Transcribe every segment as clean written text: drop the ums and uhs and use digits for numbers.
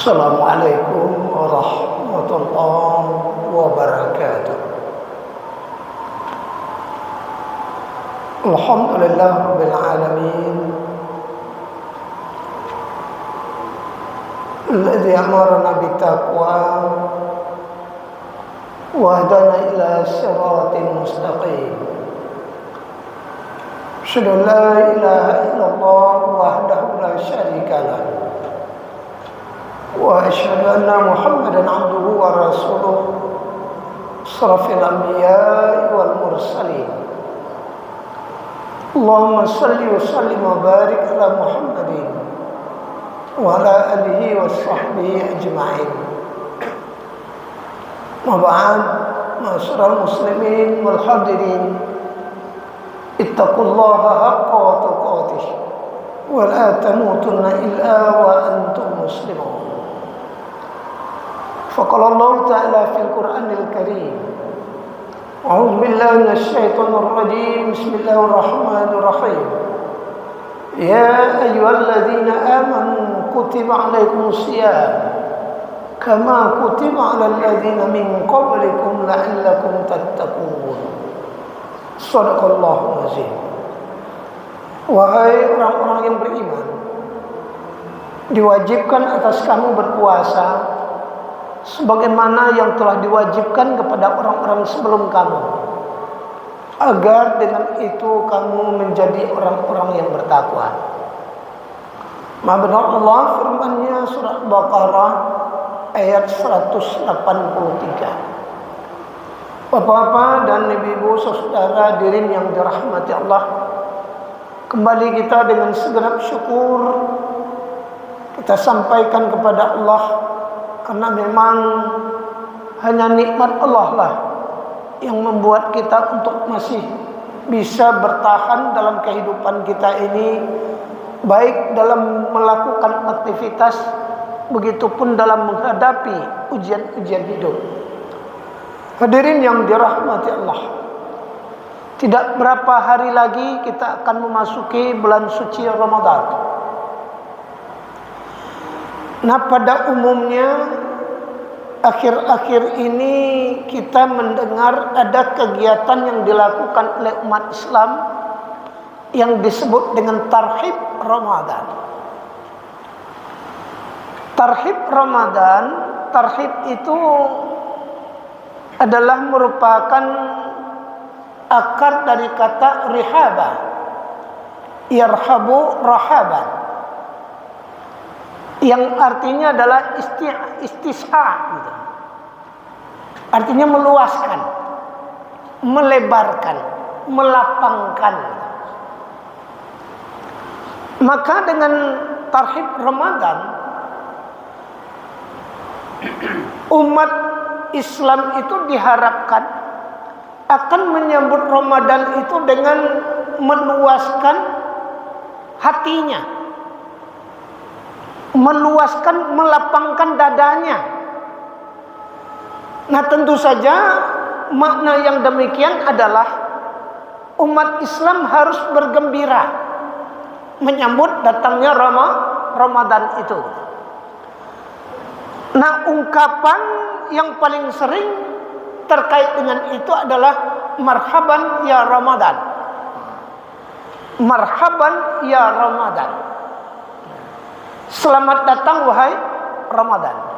Assalamualaikum warahmatullahi wabarakatuh. Alhamdulillah rabbil alamin. Alladzi amarna bittaqwa wa hadana ila siratin mustaqim. Asyhadu an la ilaha illallah wahdahu la syarika lah. Wa asyhadu anna Muhammadan abduhu wa rasuluh asrafil anbiya'i wal mursalin. Allahumma salli wa sallim wa barik ala Muhammadin wa ala alihi wa sahbihi ajma'in. Ma ba'd, ma'asyiral muslimin wal hadirin, ittaqullaha haqqa tuqatih wa la tamutunna illa wa antum muslimun. Faqala Allah Ta'ala fil Qur'anil Karim, a'udzu billahi minasyaitonir rajim. Bismillahirrahmanirrahim. Ya ayyuhalladzina amanu kutiba 'alaikumus shiyam kama kutiba 'alal ladzina min qablikum la'allakum tattaqun. Shadaqallahul azim. Wahai orang-orang yang beriman, diwajibkan atas kamu berpuasa sebagaimana yang telah diwajibkan kepada orang-orang sebelum kamu, agar dengan itu kamu menjadi orang-orang yang bertakwa. Maha benar Allah firman-Nya surat Baqarah ayat 183. Bapak-bapak dan ibu-ibu, saudara hadirin yang dirahmati Allah, kembali kita dengan segenap syukur kita sampaikan kepada Allah, karena memang hanya nikmat Allah lah yang membuat kita untuk masih bisa bertahan dalam kehidupan kita ini, baik dalam melakukan aktivitas, begitupun dalam menghadapi ujian-ujian hidup. Hadirin yang dirahmati Allah, tidak berapa hari lagi kita akan memasuki bulan suci Ramadan. Nah, pada umumnya akhir-akhir ini kita mendengar ada kegiatan yang dilakukan oleh umat Islam yang disebut dengan Tarhib Ramadan. Tarhib Ramadan, tarhib itu adalah merupakan akar dari kata rihaba, yarhabu rahaban, yang artinya adalah istis'a gitu. Artinya meluaskan, melebarkan, melapangkan. Maka dengan tarhib Ramadan, umat Islam itu diharapkan akan menyambut Ramadan itu dengan meluaskan hatinya, meluaskan, melapangkan dadanya. Nah, tentu saja makna yang demikian adalah umat Islam harus bergembira menyambut datangnya Ramadan itu. Nah, ungkapan yang paling sering terkait dengan itu adalah marhaban ya Ramadan. Marhaban ya Ramadan. Selamat datang wahai Ramadan.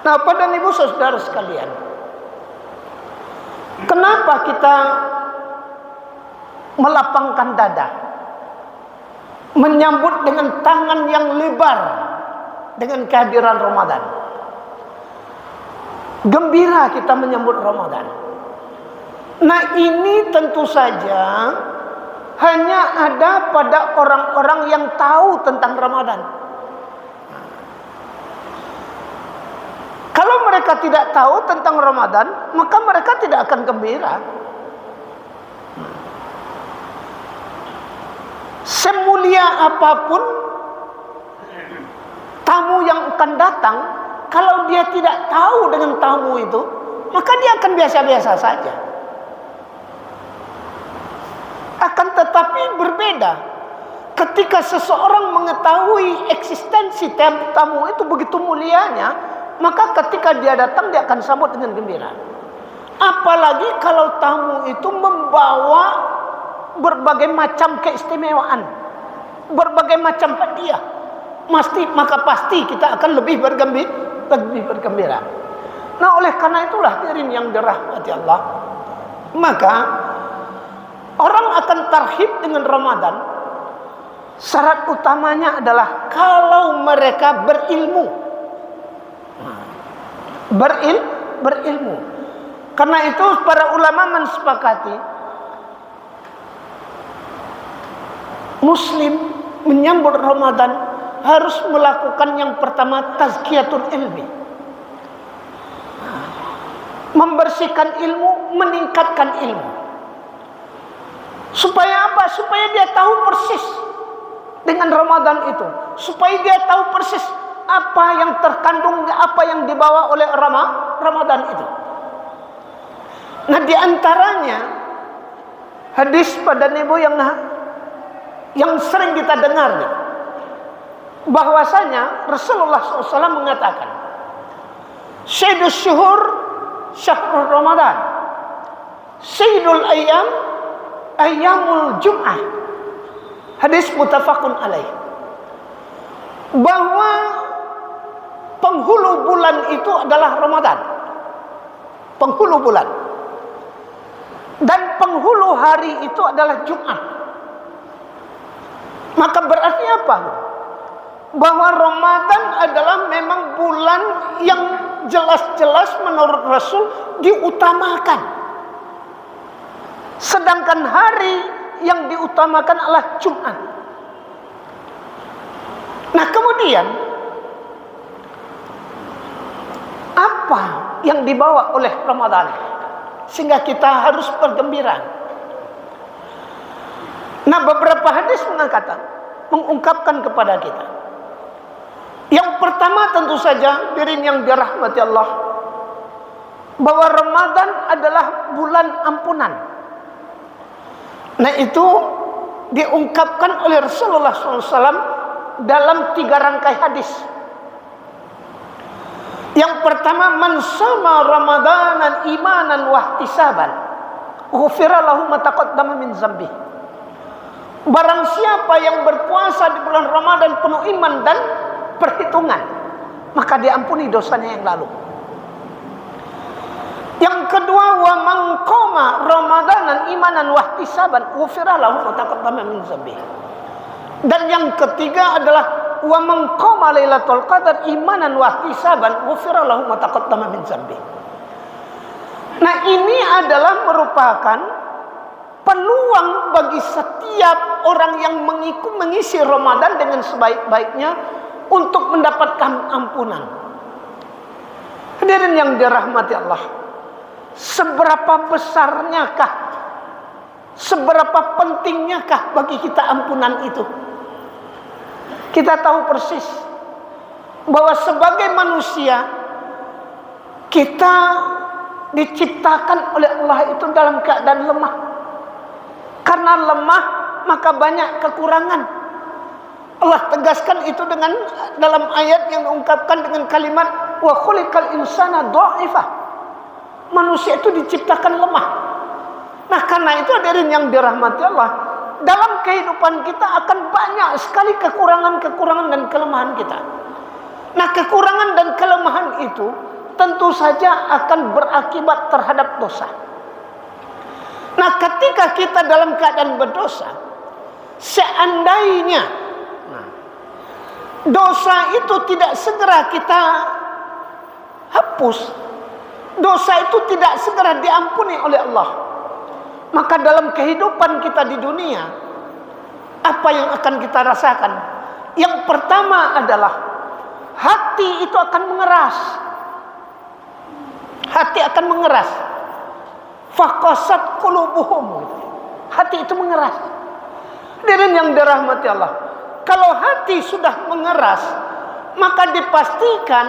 Nah, pada ibu saudara sekalian, kenapa kita melapangkan dada, menyambut dengan tangan yang lebar dengan kehadiran Ramadan? Gembira kita menyambut Ramadan. Nah, ini tentu saja hanya ada pada orang-orang yang tahu tentang Ramadan. Kalau mereka tidak tahu tentang Ramadan, maka mereka tidak akan gembira. Semulia apapun tamu yang akan datang, kalau dia tidak tahu dengan tamu itu, maka dia akan biasa-biasa saja. Akan tetapi berbeda ketika seseorang mengetahui eksistensi tamu itu begitu mulianya, maka ketika dia datang dia akan sambut dengan gembira. Apalagi kalau tamu itu membawa berbagai macam keistimewaan, berbagai macam hadiah, maka pasti kita akan lebih bergembira. Nah, oleh karena itulah hadirin yang dirahmati Allah, maka orang akan tarhib dengan Ramadan. Syarat utamanya adalah kalau mereka berilmu. Berilmu. Karena itu para ulama mensepakati Muslim menyambut Ramadan harus melakukan yang pertama tazkiyatul ilmi. Membersihkan ilmu, meningkatkan ilmu. Supaya apa? Supaya dia tahu persis dengan Ramadan itu. Supaya dia tahu persis apa yang terkandung, apa yang dibawa oleh Ramadan itu. Nah, di antaranya hadis pada Nabi yang sering kita dengar, bahwasanya Rasulullah SAW mengatakan, Sayyidus syuhur syahrul Ramadan, Sayyidul ayyam ayyamul Jum'ah. Hadis muttafaqun alaih. Bahwa penghulu bulan itu adalah Ramadan. Penghulu bulan. Dan penghulu hari itu adalah Jumat. Maka berarti apa? Bahwa Ramadan adalah memang bulan yang jelas-jelas menurut Rasul diutamakan. Sedangkan hari yang diutamakan adalah Jumat. Nah, kemudian apa yang dibawa oleh Ramadan sehingga kita harus bergembira? Nah, beberapa hadis mengungkapkan kepada kita. Yang pertama tentu saja hadirin yang dirahmati Allah, bahwa Ramadan adalah bulan ampunan. Nah, itu diungkapkan oleh Rasulullah SAW dalam 3 rangkai hadis. Yang pertama, man shama ramadanan imanan wa ihtisaban ghufira lahu ma taqaddama min dzambi. Barang siapa yang berpuasa di bulan Ramadan penuh iman dan perhitungan, maka diampuni dosanya yang lalu. Yang kedua, wa man qama ramadanan imanan wa ihtisaban ghufira lahu ma taqaddama min dzambi. Dan yang ketiga adalah wa man qama lailatul qadar imanan wa ihtisaban ghufira lahu ma taqaddama min dzambi. Nah, ini adalah merupakan peluang bagi setiap orang yang mengisi Ramadan dengan sebaik-baiknya untuk mendapatkan ampunan. Hadirin yang dirahmati Allah, seberapa besarnyakah, seberapa pentingnyakah bagi kita ampunan itu? Kita tahu persis bahwa sebagai manusia kita diciptakan oleh Allah itu dalam keadaan lemah. Karena lemah maka banyak kekurangan. Allah tegaskan itu dalam ayat yang diungkapkan dengan kalimat wa khuliqal insana dha'ifah. Manusia itu diciptakan lemah. Nah, karena itu hadirin yang dirahmati Allah, dalam kehidupan kita akan banyak sekali kekurangan-kekurangan dan kelemahan kita. Nah, kekurangan dan kelemahan itu tentu saja akan berakibat terhadap dosa. Nah, ketika kita dalam keadaan berdosa, seandainya dosa itu tidak segera kita hapus, dosa itu tidak segera diampuni oleh Allah, maka dalam kehidupan kita di dunia, apa yang akan kita rasakan? Yang pertama adalah hati itu akan mengeras. Hati akan mengeras. Faqasat qulubuhum. Hati itu mengeras. Hadirin yang dirahmati Allah, kalau hati sudah mengeras, maka dipastikan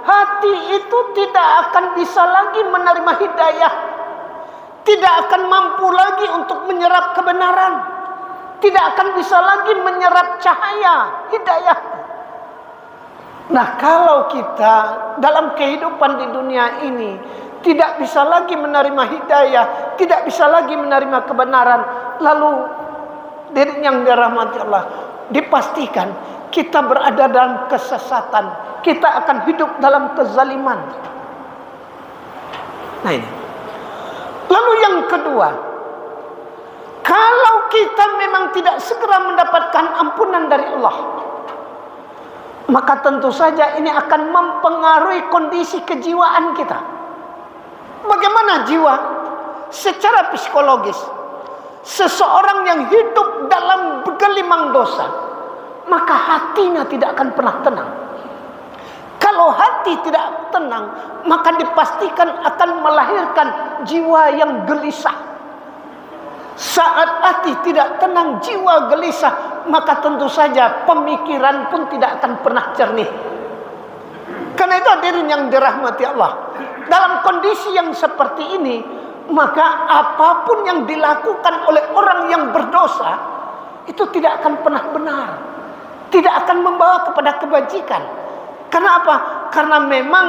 hati itu tidak akan bisa lagi menerima hidayah, tidak akan mampu lagi untuk menyerap kebenaran. tidak akan bisa lagi menyerap cahaya hidayah. Nah, kalau kita dalam kehidupan di dunia ini tidak bisa lagi menerima hidayah, tidak bisa lagi menerima kebenaran, lalu diri yang dirahmati Allah, dipastikan kita berada dalam kesesatan, kita akan hidup dalam kezaliman. Nah ini. Lalu yang kedua, kalau kita memang tidak segera mendapatkan ampunan dari Allah, maka tentu saja ini akan mempengaruhi kondisi kejiwaan kita. Bagaimana jiwa? Secara psikologis, seseorang yang hidup dalam bergelimang dosa, maka hatinya tidak akan pernah tenang. Kalau hati tidak tenang, maka dipastikan akan melahirkan jiwa yang gelisah. Saat hati tidak tenang, jiwa gelisah, maka tentu saja pemikiran pun tidak akan pernah jernih. Karena itu hadirin yang dirahmati Allah, dalam kondisi yang seperti ini, maka apapun yang dilakukan oleh orang yang berdosa itu tidak akan pernah benar, tidak akan membawa kepada kebajikan. Karena apa? Karena memang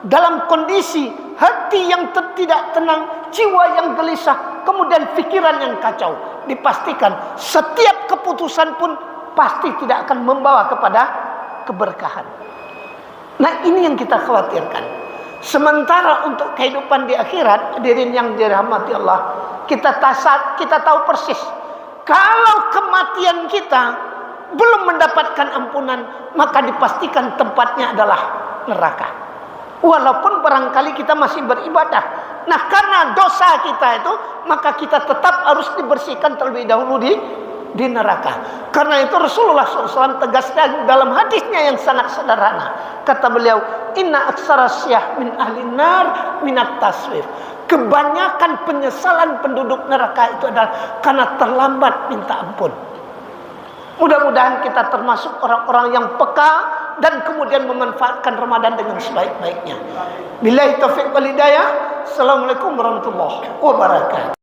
dalam kondisi hati yang tidak tenang, jiwa yang gelisah, kemudian pikiran yang kacau, dipastikan setiap keputusan pun pasti tidak akan membawa kepada keberkahan. Nah, ini yang kita khawatirkan. Sementara untuk kehidupan di akhirat, hadirin yang dirahmati Allah, kita tahu persis, kalau kematian kita belum mendapatkan ampunan, maka dipastikan tempatnya adalah neraka. Walaupun barangkali kita masih beribadah. Nah, karena dosa kita itu, maka kita tetap harus dibersihkan terlebih dahulu di neraka. Karena itu Rasulullah SAW tegaskan dalam hadisnya yang sangat sederhana. Kata beliau, inna aksara syah min ahli nar minat taswif. Kebanyakan penyesalan penduduk neraka itu adalah karena terlambat minta ampun. Mudah-mudahan kita termasuk orang-orang yang peka dan kemudian memanfaatkan Ramadan dengan sebaik-baiknya. Billahi taufiq wal hidayah. Assalamualaikum warahmatullahi wabarakatuh.